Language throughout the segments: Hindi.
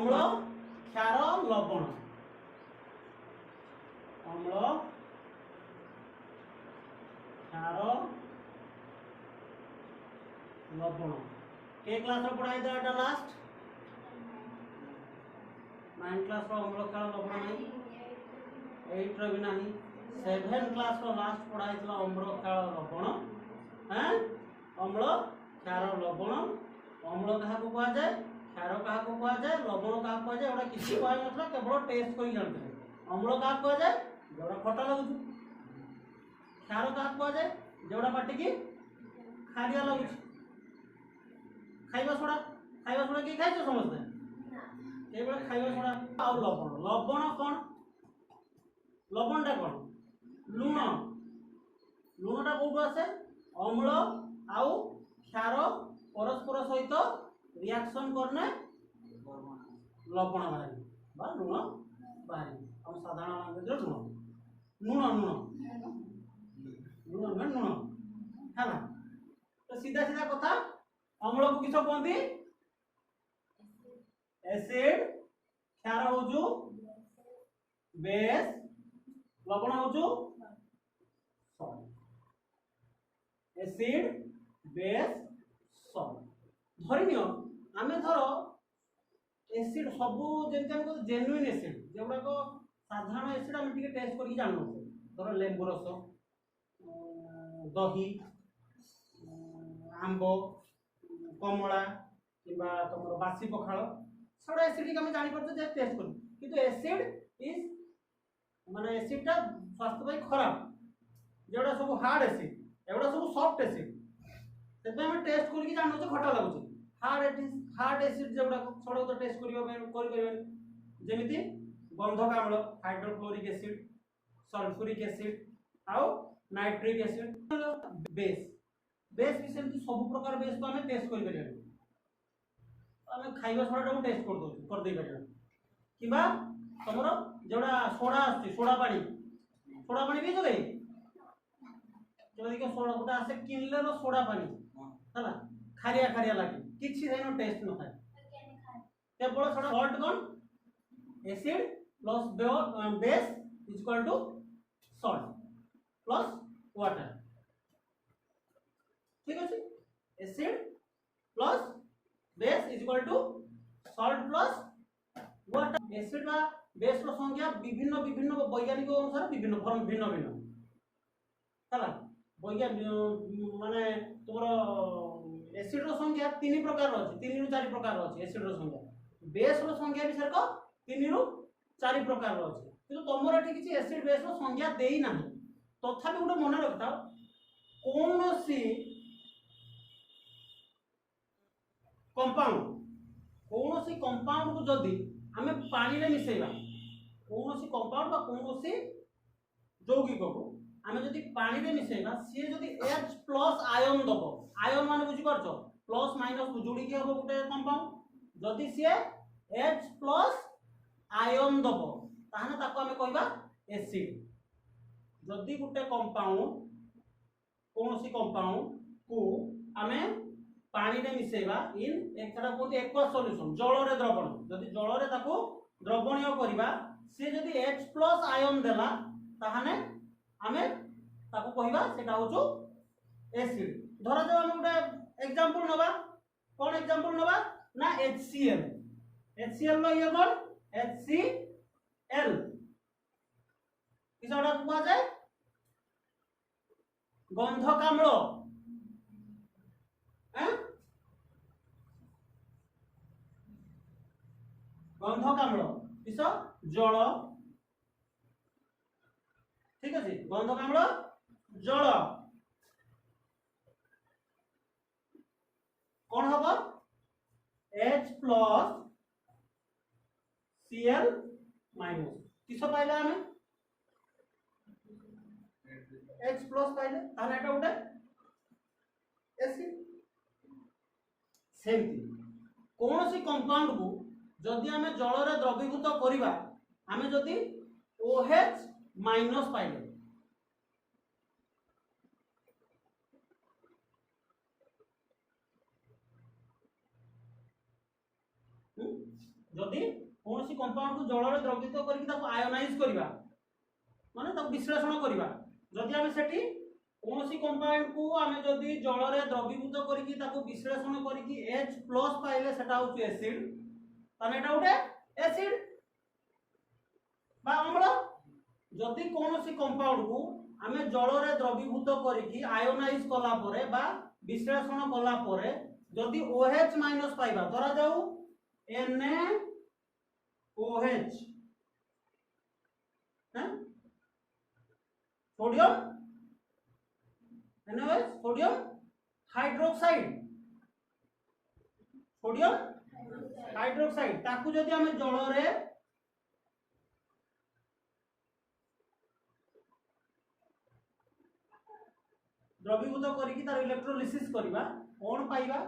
अम्ल क्षार लवण अम्ल क्षार लवण के क्लास रो पढ़ाई था एटा लास्ट 9 क्लास रो अम्ल क्षार लवण नहीं 8 रो भी नहीं 7 क्लास रो लास्ट पढ़ाई था अम्ल क्षार लवण हैं अम्ल क्षार लवण अम्ल कहा को कहा जाए क्षार कहा को कहा जाए लवण कहा को कहा जाए ओडा किसी कहा नथला केवल टेस्ट करी जानते अम्ल कहा को कहा जाए जोड़ा खट्टा लागु क्षार कहा को कहा जाए जोड़ा पाटी की खारिया लागु खाइबा सोडा की खाइछो समझते केवल खाइबा सोडा आ लवण लवण कोन लवणटा कोन लूण लूणटा कोठु आसे अम्ल आउ क्षार परस्पर सहित रिएक्शन करने लवण बाहर बा लूण बाहर हम साधारण लैंग्वेज लूण लूण लूण लूण लूण है ना तो सीधा सीधा कथा अम्ल को किस कहते एसिड क्षार होजु बेस लवण होजु सॉल्ट एसिड बेस सॉल्ट धरिनियो आमे धरो एसिड सबु जेंति हम जेन्युइन एसिड जेबडा को साधारण एसिड हम टिके टेस्ट करके जाननो धरो लेंबू रस दही आंबो कमला किंबा तुम बासी पखाल सब एसिड आम जापर टेस्ट कर किंतु एसिड इज माने एसिडटा स्वास्थ्य पर खराब जोड़ा सब हार्ड एसिड एगुड़ा सब सॉफ्ट एसिड से टेस्ट करके जानते खटा लगुच हार्ड एसिड जोड़ा सब तो टेस्ट करमी गंधक आम्ल हाइड्रोक्लोरिक एसिड सल्फ्यूरिक एसिड आउ नाइट्रिक एसिड बेस बेस भी सेमती सब प्रकार बेस को हमें टेस्ट कर परिया आमे खाइबा सोडा को टेस्ट कर दे परिया किबा तमरो जोड़ा सोडा आछि सोडा पानी भी जोगे जो देखो सोडा गोटा आसे किनले रो सोडा पानी हला खारिया लागे किछि देनो टेस्ट न थाए केवल सोडा सॉल्ट कोन acid plus base is equal to salt plus water ठीक है acid plus base is equal to salt plus water acid का बेस रो संख्या विभिन्न विभिन्न वैज्ञानिक अनुसार विभिन्न फॉर्म भिन्न भिन्न हला वैज्ञानिक माने तोर एसिड रो संख्या तीन प्रकार अछि 3 रु 4 प्रकार अछि एसिड रो संख्या बेस रो संख्या भी सरको 3 रु 4 प्रकार अछि किंतु तमरा एठी किछि एसिड बेस रो संख्या देई नाही तथापि गुटे मन रखता कोनोसी कंपाउंड को जदि आमे पानी रे मिसेबा कोनोसी कंपाउंड बा कोनोसी यौगिक को आमे जदि पानी रे मिसेबा से जदि H प्लस आयन दबो आयन माने बुझी परछो प्लस माइनस जोड़ी के हो गुटे कंपाउंड जदि से H प्लस आयन दबो ताहाने ताको आमे कहबा एसिड जदि गुटे कंपाउंड कोनोसी कंपाउंड को आमे पानी रे मिसेबा इन एकटा कोति एक्वस सॉल्यूशन जल रे द्रवण जदि जल रे ताको द्रवणीय करबा से जदि H प्लस आयन देला ताहाने आमे ताको कहबा सेटा होचो एसिड धरा जो हम गुटे एग्जांपल नबा कोन एग्जांपल नबा ना HCl लो ये कोन HCl किसडा कुआ जाय गंधक आम्ल गंधक आम्ल किस जल ठीक अछि गंधक आम्ल जल कोन हबो H प्लस Cl माइनस किस पाइला हमें H प्लस पाइले ताने एटा उठे एसिड सेमती कौन सी कंपाउंड को जदि आमे जल रे द्रवीभूत करिबा आमे जदि OH माइनस पाइले जदि कौन सी कंपाउंड को जल रे द्रवीभूत करके ताको आयोनाइज करबा माने ताको विश्लेषण करबा जदि हम सेठी कौन सी कंपाउंड को आमे जदि जल रे द्रवीभूत करके ताको विश्लेषण करके H+ पाइले सेटा होची एसिड ताने एटा उठे एसिड बा अम्ल जदि कौन सी कंपाउंड को आमे जल रे द्रवीभूत करके आयोनाइज कला परे बा विश्लेषण कला परे जदि OH- पाइबा धरा जाऊ NaOH sodium NaOH sodium hydroxide ताकू जदि आमे जल रे द्रवीभूत करके तार इलेक्ट्रोलिसिस करबा कोन पाइबा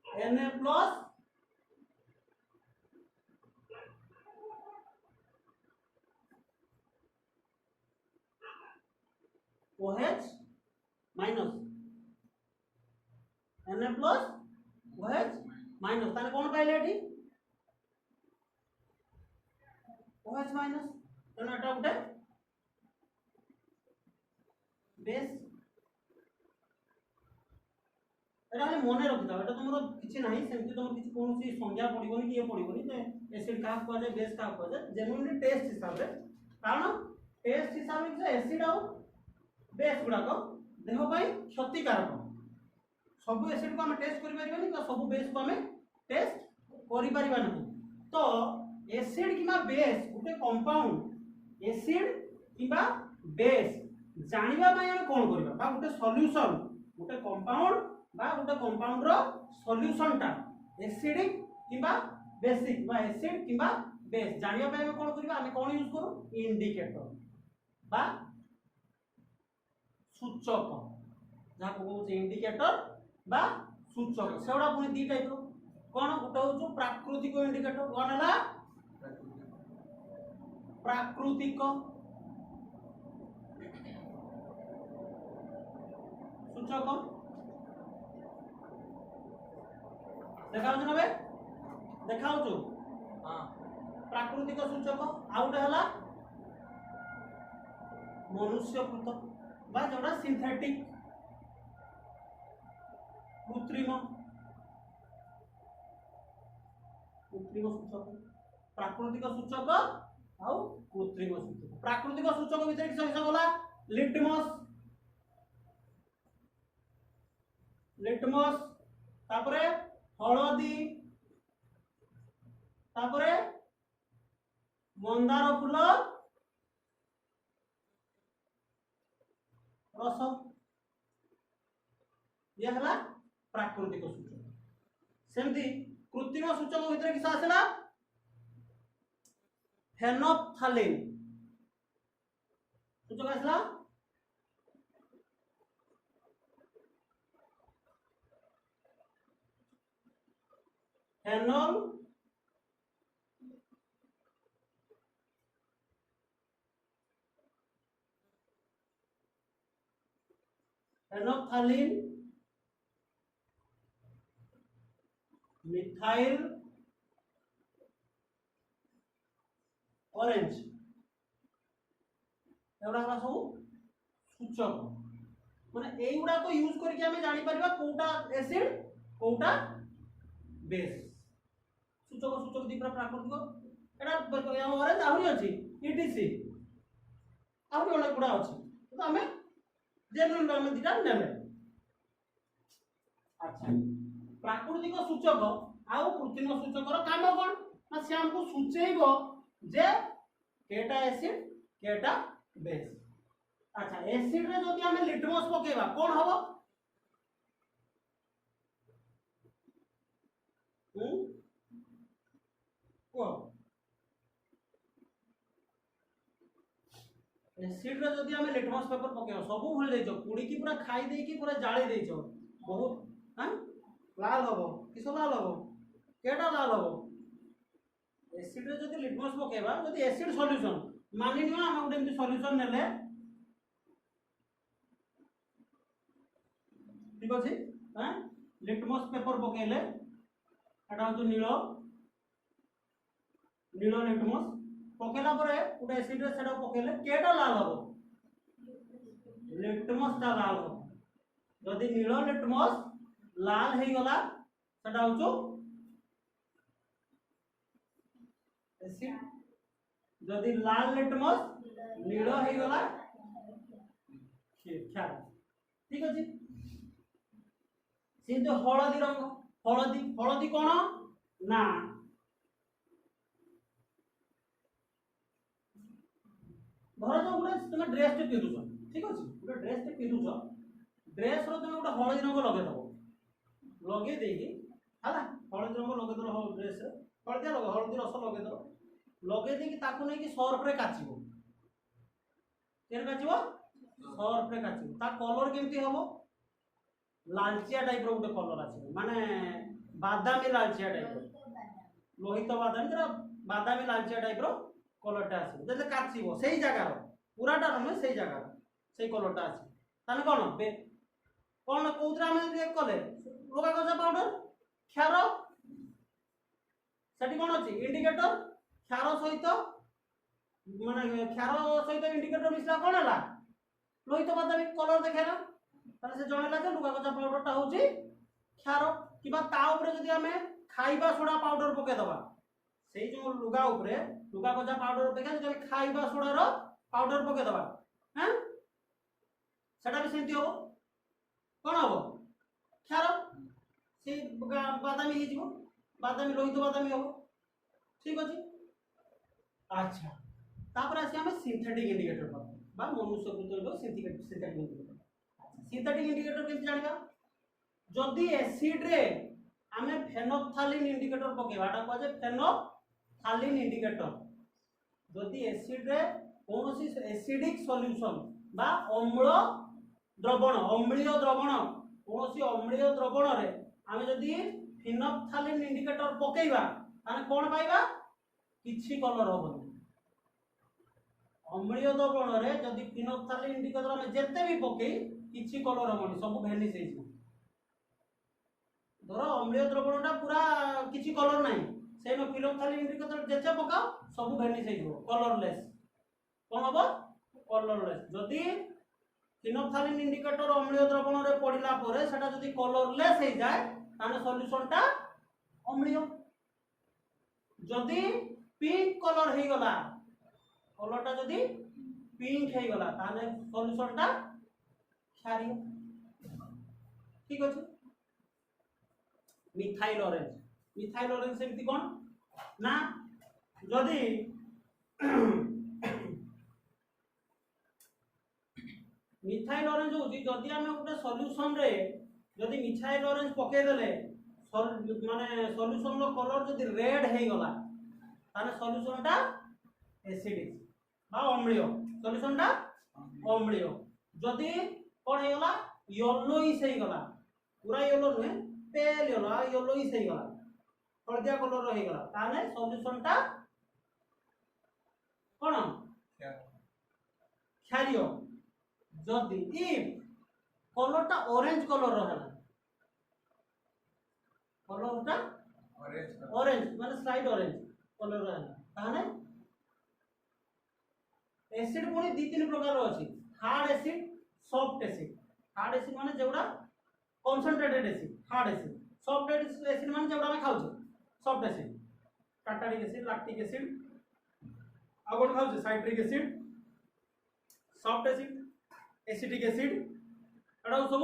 Na plus OH minus Na plus OH minus ताने कोन पाइले एठी OH माइनस ताने एटा उठे बेस एटा हम मने रखि दाओ एटा तुमरो किछि नाही सेमति तुम किछि कोनसी संज्ञा पडिबोनी कि ये पडिबोनी जे एसिड का को जे बेस का को जे जेनुइनली टेस्ट हिसाब रे कारण टेस्ट हिसाब रे एसिड आउ बेस गुडा को देह पई क्षतिकारक सब एसिड को हम टेस्ट करि परिबानी कि सब बेस को हम टेस्ट करि परिबा नहीं तो एसिड किबा बेस गुटे कंपाउंड एसिड किबा बेस जानिबा पई हम कोन करबा बा गुटे सॉल्यूशन गुटे कंपाउंड बा गुटे कंपाउंड रो सॉल्यूशन टा एसिडिक किबा बेसिक बा एसिड किबा बेस जानिबा पई हम कोन करबा हम कोन यूज करू इंडिकेटर बा सूचक जहा को कहू इंडिकेटर बा सूचक सेडा पुनी दी टाइप रो कोन गुटे होचो प्राकृतिक इंडिकेटर कोन हला प्राकृतिक सूचक देखाउ छ नबे देखाउ छ हां प्राकृतिक सूचक आउटे हला मनुष्यकृत बा जोड़ा सिंथेटिक कृत्रिम सूचक प्राकृतिक सूचक आउ कृत्रिम सूचक प्राकृतिक सूचक भीतर किस किस गला लिटमस तापरे हळदी तापरे मंदार फूल रस ये हला प्राकृतिक सूचक सेमती कृत्रिम सूचक भीतर किस आसला फेनोफ्थालीन सूचक आसला फेनोल फेनोफ्थालीन मिथाइल ऑरेंज एवडा हला सब सूचक माने एइगुडा को यूज करके हमें जानि परबा कोटा एसिड कोटा बेस सूचक सूचक दी प्राकृतिक एटा ऑरेंज आहुरी अछि ईटीसी आहुरी अनेक गुडा अछि तो हमें जेनुइन हमें दिटा नेले अच्छा प्राकृतिक सूचक आउ कृत्रिम सूचक रो काम कोन ना से हमको सूचेइबो जे केटा एसिड केटा बेस अच्छा एसिड रे जदि हमें लिटमस पकेबा कोन हबो को एसिड रे जदि हमें लिटमस पेपर पकेबा सब भूल देइछो पुडी की पूरा खाई देई की पूरा जाळे देइछो बहुत हां लाल हबो किस लाल हबो केटा लाल हबो एसिड रे जदि लिटमस पकेबा जदि एसिड सॉल्यूशन मानि नियो हम उडे एमती सॉल्यूशन नेले ठीक अछि हां लिटमस पेपर पकेले एटा हो नील नील लिटमस पकेला परे गोटे एसिड रे सेटा पकेले केटा लाल हबो लिटमस टा लाल हबो जदि नील लिटमस लाल हे गला सेटा होचो एसिड जदि लाल लिटमस नील हे गला क्षार ठीक अछि से तो हळदी रंग हळदी हळदी कोन ना धर जो गोटे तुम ड्रेस टे पिंधुछ ठीक अछि गोटे ड्रेस टे पिंधुछ ड्रेस रो तुम गोटे हळदी रंग लगे दबो लगे देकी हला हळदी रंग लगे दो ड्रेस रे हळदी लगे हळदी रस लगे दो लगे देकी ताकू नै कि सर्फ रे काचिबो केन काचिबो सर्फ रे काचिबो ता कलर केमती हबो लालचिया टाइप रो गोटे कलर आछे माने बादामी लालचिया टाइप रो लोहित बादामी जरा बादामी लालचिया टाइप रो कलर टा आछे जले काचिबो सेही जगह रो पूराटा नमे सेही जगह सेही कलर टा आछे ताने कोन कोन कोउतरा हम चेक कले लोका गजा पाउडर क्षार सेठी कोन अछि इंडिकेटर क्षार सहित माने क्षार सहित इंडिकेटर मिसला कोन हला लोहित बादामी कलर देखेला ताने से जणेला जे लुगा गजा पाउडर टा होची क्षार किबा ता ऊपर जदी हमें खाइबा सोडा पाउडर पके दबा सेही जो लुगा ऊपर लुगा गजा पाउडर पके जदी खाइबा सोडा रो पाउडर पके दबा हैं सेटा भी सेंती हो कोन हो क्षार से बादामी हे जीवो बादामी लोहित बादामी हो ठीक अछि अच्छा तापर आसी हमें सिंथेटिक इंडिकेटर पर बा मनुष्य कृत सिंथेटिक इंडिकेटर सिंथेटिक इंडिकेटर केमति जानिबा जदी एसिड रे हमें फेनोफ्थालीन इंडिकेटर पकेबाटा को जे फेनोफ्थालीन इंडिकेटर जदी एसिड रे कोनोसी एसिडिक सॉल्यूशन बा अम्ल द्रवण अम्लीय द्रवण कोनोसी अम्लीय द्रवण रे हमें जदी फेनोफ्थालीन इंडिकेटर पकेइबा ताने कोन पाइबा किछि कलर होबो अम्लीय द्रवण रे जदी फेनोफ्थालीन इंडिकेटर हमें जेते भी पकेई किछि कलर होबनी सब भेनिश हे जिवो धरो अम्लीय द्रवणटा पूरा किछि कलर नाही सेनो फेनोफ्थालीन इंडिकेटर जेते पकाओ सब भेनिश हे जिवो कलरलेस कोन होबो कलरलेस जदी फेनोफ्थालीन इंडिकेटर अम्लीय द्रवण रे पडिला परे सेटा जदी कलरलेस हे जाय ताने सॉल्यूशनटा अम्लीय जदी पिंक कलर हे गला कलरटा जदी पिंक हे गला ताने सॉल्यूशनटा क्षारीय ठीक अछि मिथाइल ऑरेंज सेमती कोन ना जदी मिथाइल ऑरेंज होची जदी हमें गोटे सॉल्यूशन रे जदी मिथाइल ऑरेंज पके देले माने सॉल्यूशन रो कलर जदी रेड हे गला ताने सॉल्यूशन टा एसिडिक बा अम्लीय सॉल्यूशन टा अम्लीय जदी कोन हे गला येलोइश हे गला पूरा येलो नुहे पेल येलोइश हे गला हळदिया कलर रो हे गला ताने सॉल्यूशन टा कोन क्षारीय जदी इफ कलर टा ऑरेंज कलर रहला कलर टा ऑरेंज माने स्लाइड ऑरेंज कलर रहला ताने एसिड पुनी दी तीन प्रकार रो अछि हार्ड एसिड सॉफ्ट एसिड माने जेउडा concentrated acid hard acid soft acid माने जेउडा हम खाउ soft acid tartaric acid lactic acid आगोन खाउ citric acid soft acid acetic acid एटा सब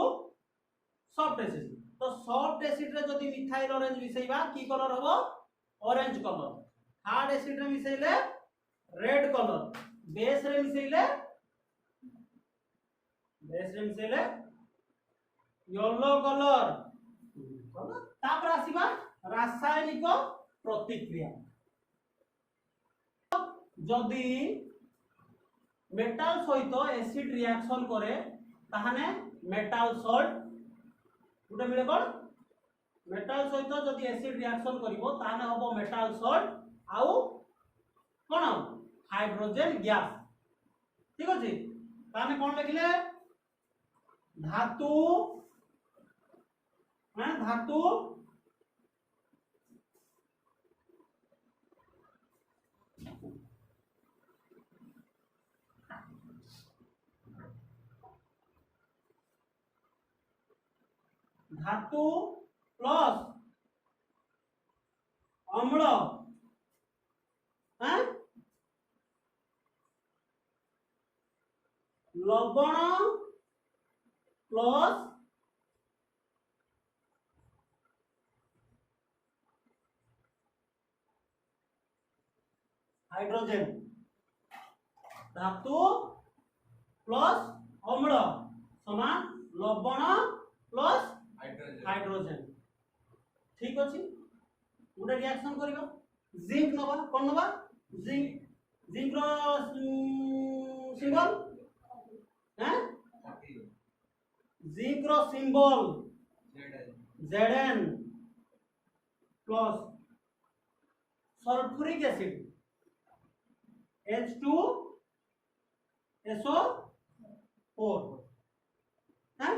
सॉफ्ट एसिड तो सॉफ्ट एसिड रे जदी मिथाइल ऑरेंज मिसैबा की कलर हबो ऑरेंज कलर हार्ड एसिड रे मिसैले रेड कलर बेस रे मिसैले येलो कलर तापर आसीबा रासायनिक प्रतिक्रिया जदी मेटाल सहित एसिड रिएक्शन करे ताहाने मेटाल सॉल्ट गुटे मिले कोन मेटाल सहित जदी एसिड रिएक्शन करिवो ताहाने हबो मेटाल सॉल्ट आउ कोन हाइड्रोजन गैस ठीक अछि ताहाने कोन लिखले धातु धातु धातु प्लस अम्ल हाँ लवण प्लस हाइड्रोजन धातु प्लस अम्ल समान लवण प्लस हाइड्रोजन ठीक अछि गोटे रिएक्शन करियो जिंक नबा कोन नबा जिंक रो सिंबल हैं जिंक रो symbol Zn plus sulphuric acid H2SO4 हैं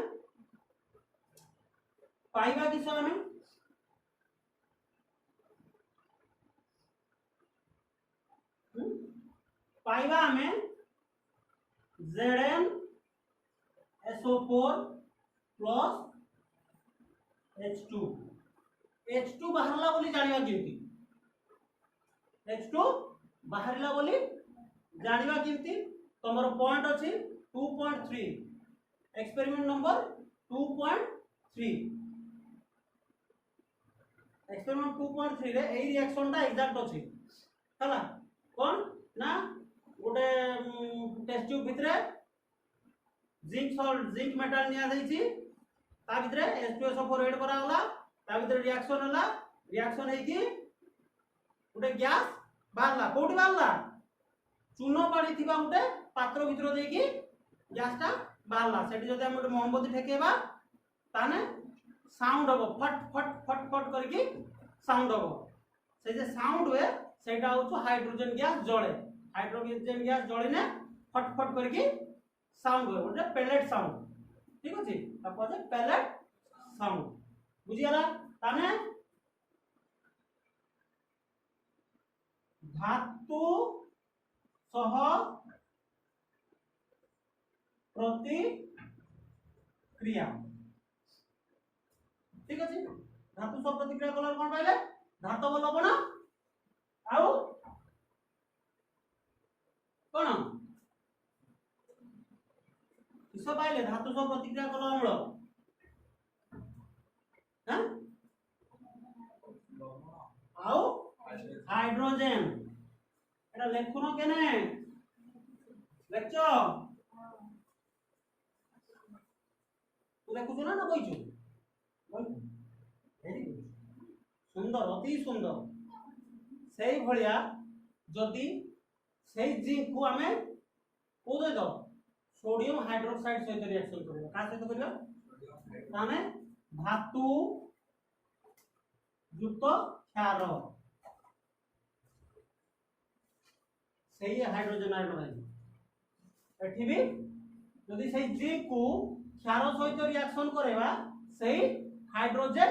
पाइबा किस हमें पाइबा हमें ZnSO4 प्लस H2 बाहरला बोली जानिबा केमती H2 बाहरला बोली जानिबा केमती तमर पॉइंट अछि 2.3 एक्सपेरिमेंट नंबर 2.3 एक्सपेरिमेंट 2.3 रे एई रिएक्शन ता एग्जैक्ट अछि हला कोन ना गोटे टेस्ट ट्यूब भितरे जिंक मेटल निया दैछि ता भितरे H2SO4 ऐड करा होला ता भितरे रिएक्शन होला रिएक्शन है कि गोटे गैस बाहरला कोठी बाहरला चूनो पानी थिबा गोटे पात्र भितर देकी गैस ता बाहरला सेठी जदि हम गोटे मोमबत्ती ठेकेबा ताने साउंड हो फट फट फट फट करके साउंड हो से जे साउंड हुए सेटा होतो हाइड्रोजन गैस जळे हाइड्रोजन गैस जळिने फट फट करके साउंड हुए गोटे पेलेट साउंड ठीक अछि तापर पेलेट साउंड बुझियाला ताने धातु सह प्रतिक्रिया ठीक अछि धातु सह प्रतिक्रिया कलर कोन पाइले धातव लवण आउ कोन किस पाइले धातु सह प्रतिक्रिया कलर अम्ल हैं आउ हाइड्रोजन एटा लेखुनो केने लेखचो तू देखुछु ना कहिछु वेरी गुड सुंदर अति सुंदर सेही भलिया जदी सेही जिंक को हमें को दे दो सोडियम हाइड्रोक्साइड सहित रिएक्शन करबा का सहित करबा ताने धातु युक्त क्षार सही हाइड्रोजन आयन एठी भी यदि सही जिंक को क्षार सहित रिएक्शन करेबा सही हाइड्रोजन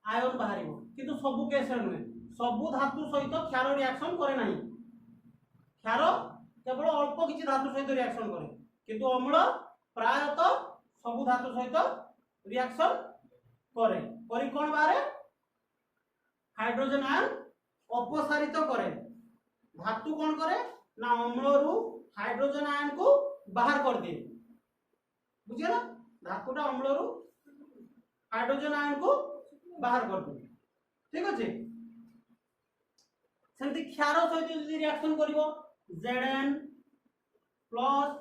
आयन बाहरिबो किंतु सबु केस रे सबु धातु सहित क्षार रिएक्शन करे नाही क्षार केवल अल्प किछि धातु सहित रिएक्शन करे किंतु अम्ल प्रायतः सबु धातु सहित रिएक्शन करे परि कोन बारे हाइड्रोजन आयन अपसारित करे धातु कोन करे ना अम्ल रु हाइड्रोजन आयन को बाहर कर दे बुझिला धातुटा अम्ल रु हाइड्रोजन आयन को बाहर कर दे ठीक अछि सेमति क्षार सहित यदि रिएक्शन करिवो Zn प्लस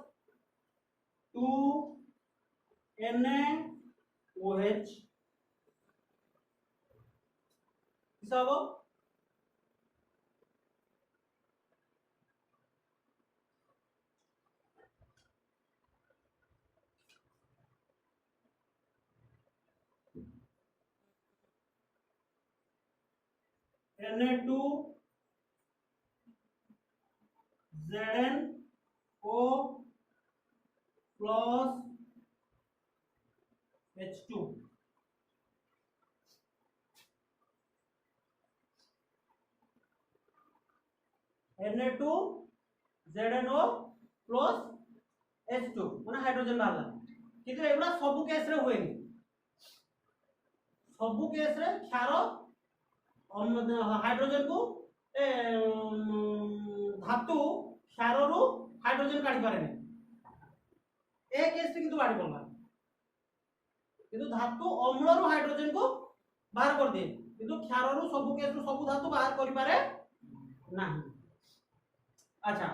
2NaOH किस हबो Na2 ZnO plus H2 Na2 ZnO plus H2 माने हाइड्रोजन बाहरला किंतु एबला सब केस रे होएनी सबु केस रे क्षार हाइड्रोजन को धातु क्षार रु हाइड्रोजन काढी पारे ए केस किंतु बाड़ी पड़ला किंतु धातु अम्ल रु हाइड्रोजन को बाहर कर दिए किंतु क्षार रु सबु केस रु सबु धातु बाहर करि पारे नाही। अच्छा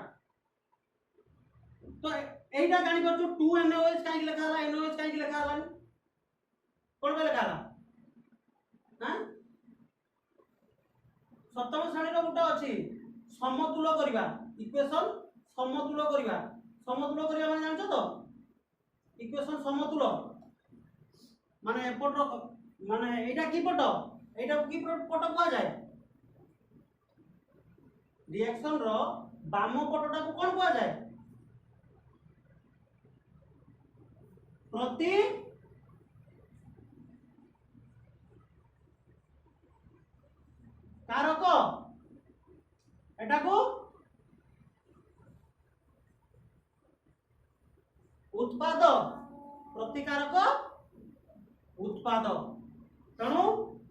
तो एटा जानि पर जो 2NaOH काहे लिखा हला NaOH काहे लिखा हला कोन पे लिखा हला हां सप्तम श्रेणी रो गुटा अछि समतुल करिबा इक्वेशन समतुल करिबा माने जानछो तो इक्वेशन समतुल माने पट माने एटा की पट एटा की पट को जाय रिएक्शन रो बाम पटटा को कोन को जाय प्रति कारक एटा को उत्पाद प्रतिकारक उत्पाद तेणु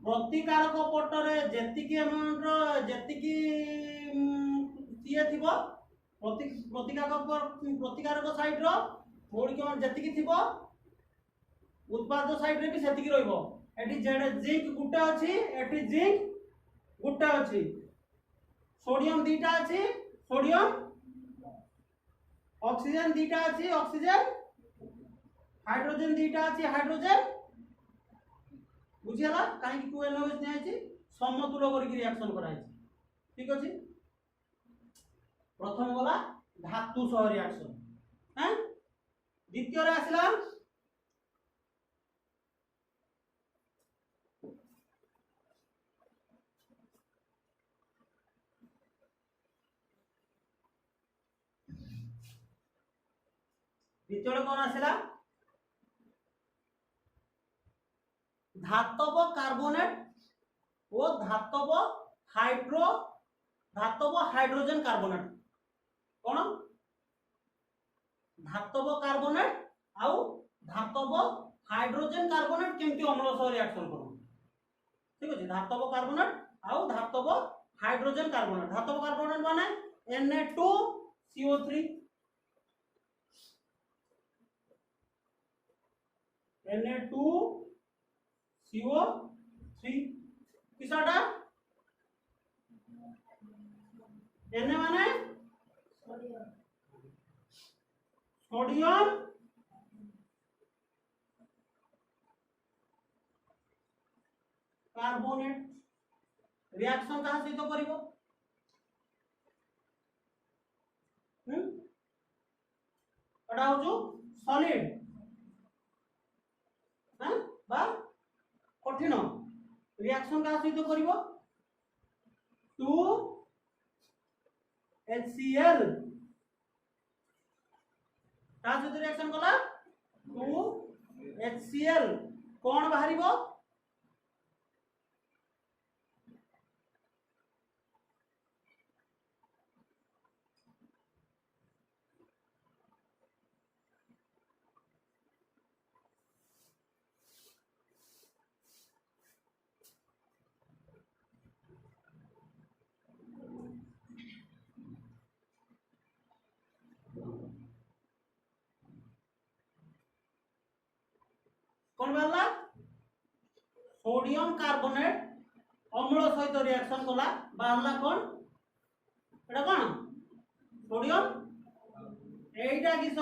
प्रतिकारक पटरे जेतिकी अमाउंट रो जेतिकी सीए थिबो प्रतिकारक साइड रो मोडी के जेतिकी थिबो उत्पाद साइड रे भी सेतिकी रहइबो एटी जिंक गुटा अछि एटी जिंक गुटा अछि सोडियम दीटा अछि सोडियम ऑक्सीजन दीटा अछि ऑक्सीजन हाइड्रोजन दीटा अछि हाइड्रोजन बुझियला काहे कि 2NaOH नै अछि समतुल करि रिएक्शन कराइ ठीक अछि। प्रथम वाला धातु सह रिएक्शन हैं द्वितीय रे आसला द्वितीय कौन आसला धातव कार्बोनेट वो धातव हाइड्रोजन कार्बोनेट कौन धातव कार्बोनेट आउ धातव हाइड्रोजन कार्बोनेट केमती अम्ल सह रिएक्शन करो ठीक अछि धातव कार्बोनेट आउ धातव हाइड्रोजन कार्बोनेट धातव कार्बोनेट माने Na2CO3 Na2CO3 किसटा Na माने सोडियम कार्बोनेट रिएक्शन कहा सहित करिवो एटा होजो सॉलिड हां बा कठिन रिएक्शन कहा सहित करिवो 2HCl का सहित रिएक्शन कला 2HCl कोन बाहरिबो कौन बाला सोडियम कार्बोनेट अम्ल सहित रिएक्शन कला बाला कौन एटा कौन सोडियम एटा किस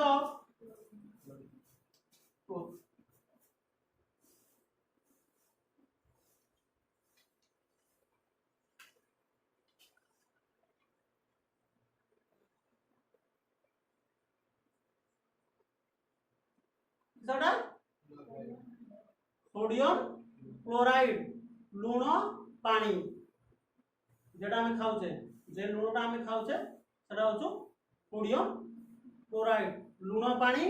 सडा सोडियम क्लोराइड लूण पानी जेटा हम खाउछे जे लूणटा हम खाउछे सेटा होचो सोडियम क्लोराइड लूण पानी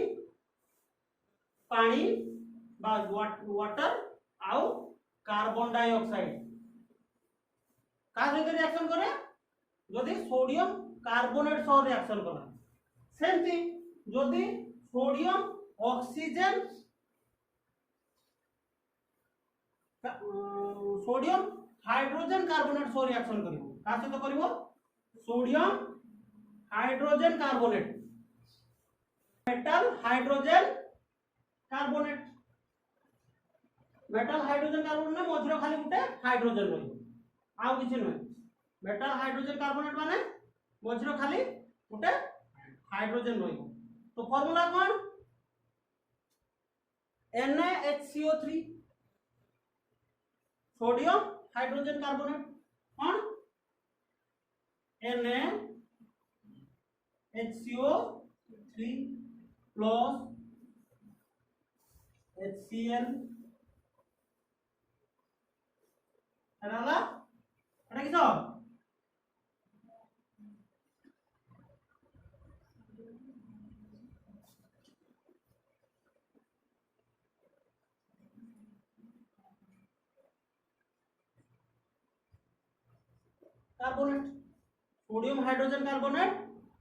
पानी बा वाटर आउ कार्बन डाइऑक्साइड का सहित रिएक्शन करे जदि सोडियम कार्बोनेट सह रिएक्शन कला सेमती जदि sodium oxygen sodium hydrogen carbonate सह रिएक्शन करिवो का सहित करिवो sodium hydrogen carbonate metal hydrogen carbonate metal hydrogen carbonate में मझिरो खाली गुटे हाइड्रोजन रही आउ किछि नै मेटल हाइड्रोजन कार्बोनेट माने मझिरो खाली गुटे हाइड्रोजन रही तो फार्मूला कोन NaHCO3 सोडियम हाइड्रोजन कार्बोनेट कौन NaHCO3 प्लस HCl एराला एटा किस carbonate sodium hydrogen carbonate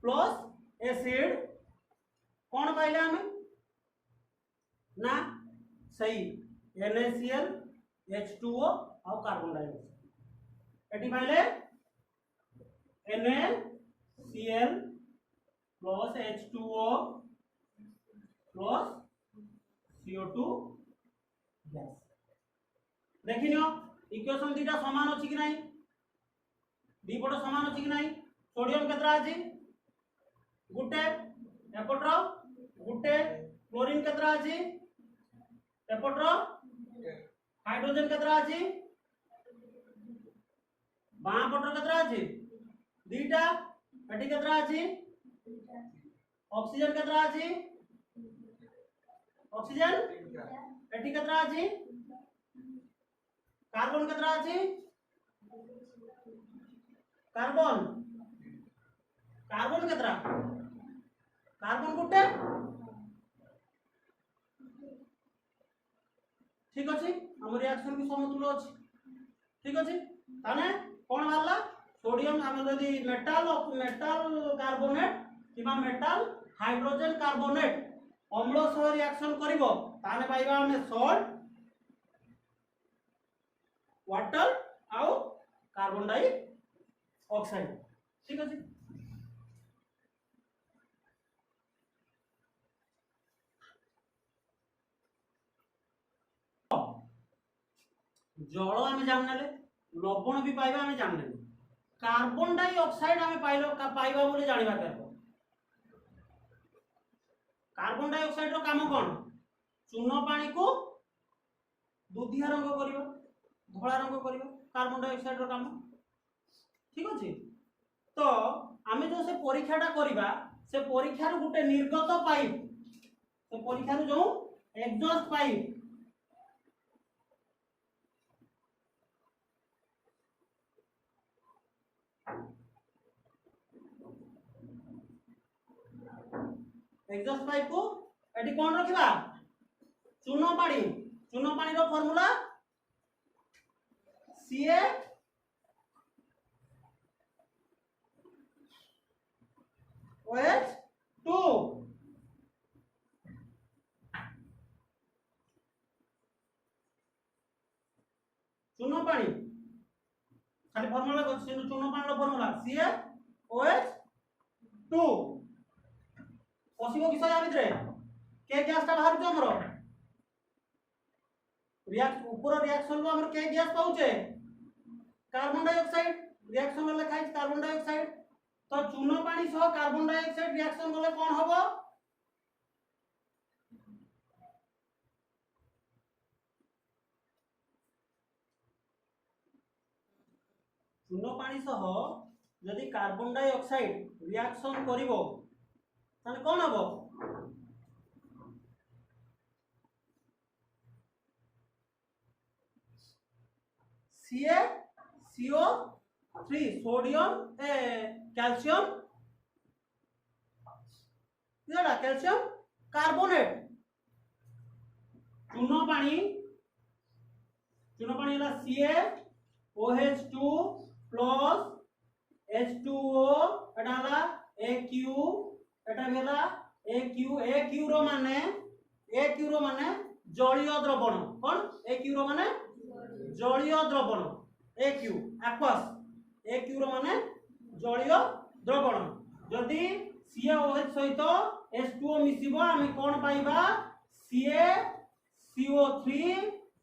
plus acid कौन पाइले हमें ना सही NaCl H2O और कार्बन डाइऑक्साइड एटी पाइले NaCl plus H2O plus CO2 gas देखिनियो इक्वेशन दीटा समान अछि कि नहीं दी पट समान अछि कि नहीं सोडियम केतरा अछि गुटे एपटर गुटे क्लोरीन केतरा अछि एपटर हाइड्रोजन केतरा अछि बां पटर केतरा अछि दीटा एटी केतरा अछि ऑक्सीजन केतरा अछि ऑक्सीजन एटी केतरा अछि कार्बन केतरा अछि कार्बन कार्बन केतरा कार्बन गुटे ठीक अछि हम रिएक्शन भी समतुल्य अछि ठीक अछि ताने कोन वाला सोडियम हम यदि मेटल कार्बोनेट किबा मेटल हाइड्रोजन कार्बोनेट अम्ल सह रिएक्शन करिवो ताने पाइबा हम सॉल्ट वाटर आउ कार्बन डाई ऑक्साइड ठीक अछि जल आम जानने लवण भी पाइबा आम जानने कार्बन डाई ऑक्साइड आम पाइबा बोली जानिबा करबो कार्बन डाई ऑक्साइड रो काम कोन चून पानी को दुधिया रंग करिवो धोला रंग करिवो कार्बन डाई ऑक्साइड रो काम ठीक अछि तो आमे जो से परीक्षाटा करिबा से परीक्षा रो गुटे निर्गत पाइप से परीक्षा रो जो एग्जॉस्ट पाइप एग्जॉस्ट पाइप को एटी कोन रखिबा चून पानी रो फार्मूला Ca OH2 चून पानी खाली फार्मूला चून पानी रो फार्मूला CaOH2 पसिबो किस या भितरे के गैस ता बाहर जो हमरो ऊपर रिएक्शन रो हमर के गैस पाउचे कार्बन डाइऑक्साइड रिएक्शन में लिखा है कार्बन डाइऑक्साइड तो चून पानी सह कार्बन डाइऑक्साइड रिएक्शन गले कोन हबो चून पानी सह यदि कार्बन डाइऑक्साइड रिएक्शन करिवो ताने कोन हबो CaCO3 सोडियम कैल्शियम केड़ा कैल्शियम कार्बोनेट चून पानी हला CaOH2 प्लस H2O एटा हला AQ एटा भेला AQ रो माने जलीय द्रवण कोन AQ रो माने जलीय द्रवण AQ aqueous AQ रो माने जलीय द्रवण जदि CaOH सहित H2O मिसिबो आमे कोन पाइबा CaCO3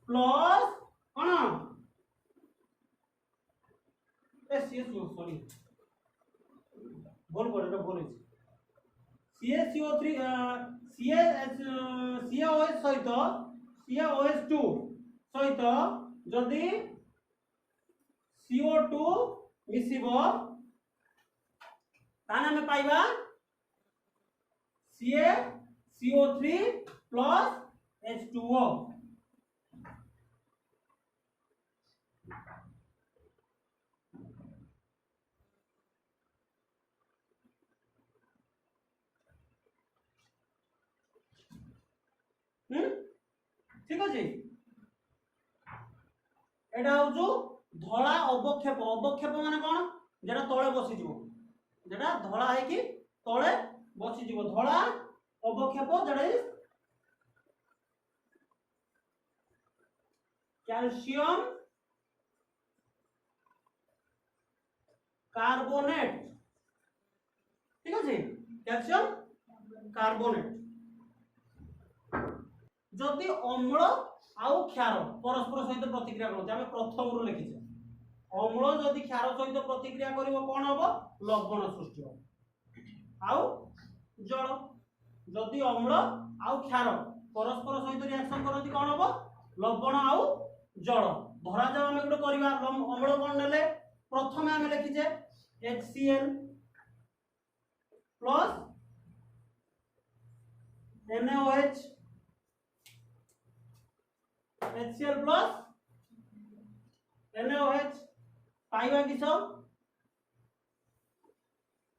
प्लस कोन सॉरी बोल बोल बोल CaCO3 CaOH सहित CaOH2 सहित जदि CO2 मिसिबो ताने हमें पाइबा CaCO3 प्लस H2O ठीक अछि एटा हो जो धला अवक्षेप अवक्षेप माने कोन जेटा तळे बसी जीवो जेटा धला है कि तळे बसी जीवो धला अवक्षेप जेटा कैल्शियम कार्बोनेट ठीक अछि कैल्शियम कार्बोनेट जदि अम्ल आउ क्षार परस्पर सहित प्रतिक्रिया करते आमे प्रथम रु लिखिछे अम्ल जदि क्षार सहित प्रतिक्रिया करिवो कोन हबो लवण सृष्टि हो आउ जल जदि अम्ल आउ क्षार परस्पर सहित रिएक्शन करती कोन हबो लवण आउ जल धरा जाव आमे गुड करिवा अम्ल कोन नेले प्रथमे आमे लिखिछे HCl plus NaOH HCl plus NaOH पाइबा किस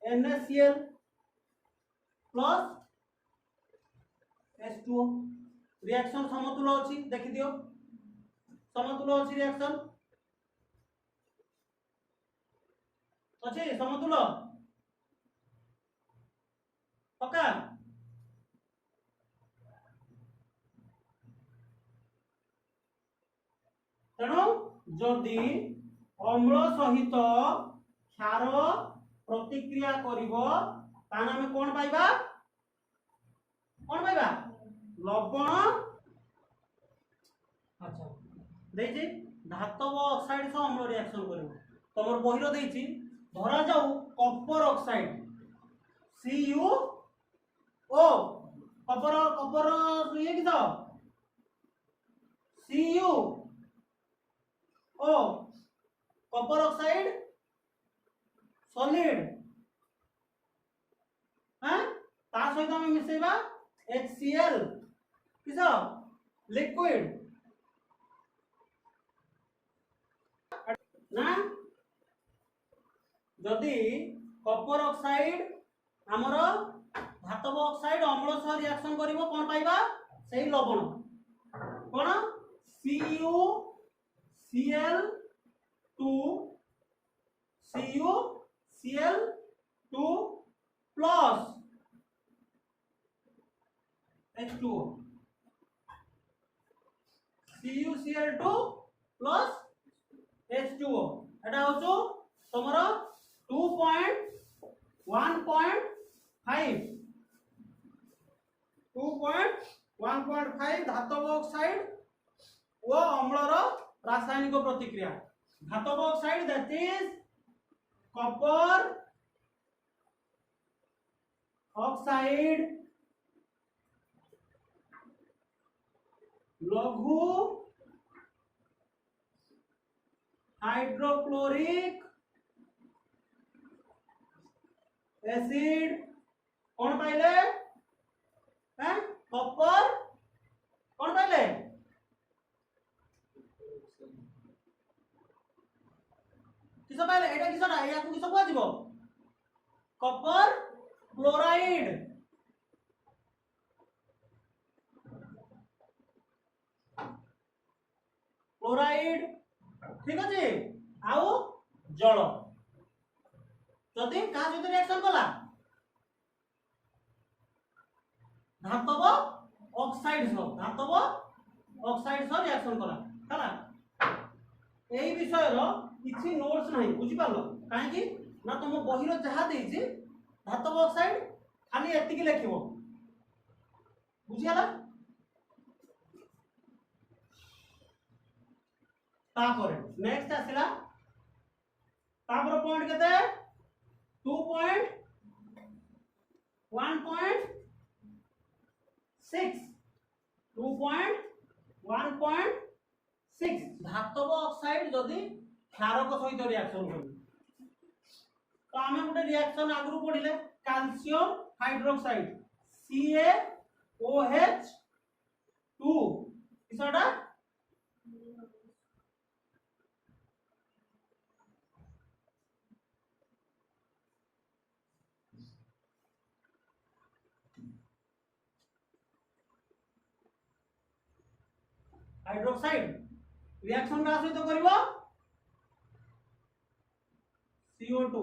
NaCl प्लस H2O रिएक्शन समतुल अछि देखि दियो समतुल अछि रिएक्शन अछि समतुल पक्का तेणु जदि अम्ल सहित क्षार प्रतिक्रिया करिवो तान हम कोन पाइबा लवण अच्छा देछि धातव ऑक्साइड से अम्ल रिएक्शन करिवो तमर बहिरो देछि धरा जाऊ कॉपर ऑक्साइड CuO कॉपर ये कि Cu ओ कॉपर ऑक्साइड सॉलिड हां ता सहित हम मिसेबा HCl किस लिक्विड ना जदि कॉपर ऑक्साइड हमर धातव ऑक्साइड अम्ल सह रिएक्शन करिवो कोन पाइबा सेही लवण कोन CuCl2 plus H2O CuCl2 plus H2O एटा होचो तमरो 2.1.5 धातव ऑक्साइड वो अम्लर रासायनिक प्रतिक्रिया धातव oxide that is copper oxide लघु हाइड्रोक्लोरिक एसिड कौन पाइले हैं कॉपर कौन पाइले किस पाइले एटा किसटा या को किस को जीवो कॉपर क्लोराइड क्लोराइड ठीक अछि आउ जल जदि का सहित रिएक्शन कला धातव ऑक्साइड सह रिएक्शन कला हला एई विषय रो किछि नोट्स नहीं बुझी पालो काहे कि ना तुम बही रो जहा देइछि धातव ऑक्साइड खाली एतिकी लिखिबो बुझी हला तापर नेक्स्ट आसिला तापर पॉइंट केते 2.1.6 2.1.6 धातव ऑक्साइड जदि क्षारक सहित रिएक्शन करू तो आमे गोटे रिएक्शन आगु पढिले कैल्शियम हाइड्रोक्साइड CaOH2 किसटा हाइड्रोक्साइड रिएक्शन का सहित करिवो CO2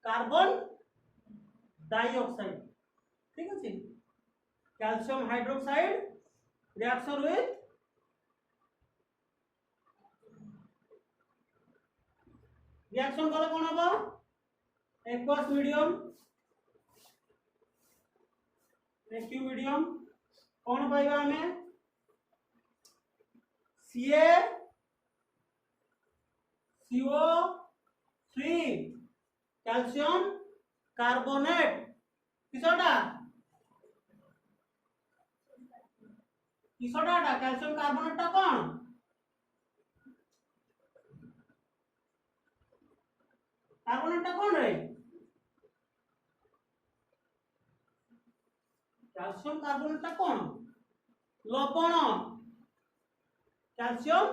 कार्बन डाइऑक्साइड ठीक अछि calcium hydroxide reaction with reaction कले कोन हबो एक्वस मीडियम एक्यू मीडियम कोन पाइबा हमें CaCO3 कैल्शियम कार्बोनेट किसटा कैल्शियम कार्बोनेट टा कोन कार्बोनेट टा कोन रे कैल्शियम कार्बोनेट टा कोन लवण कैल्शियम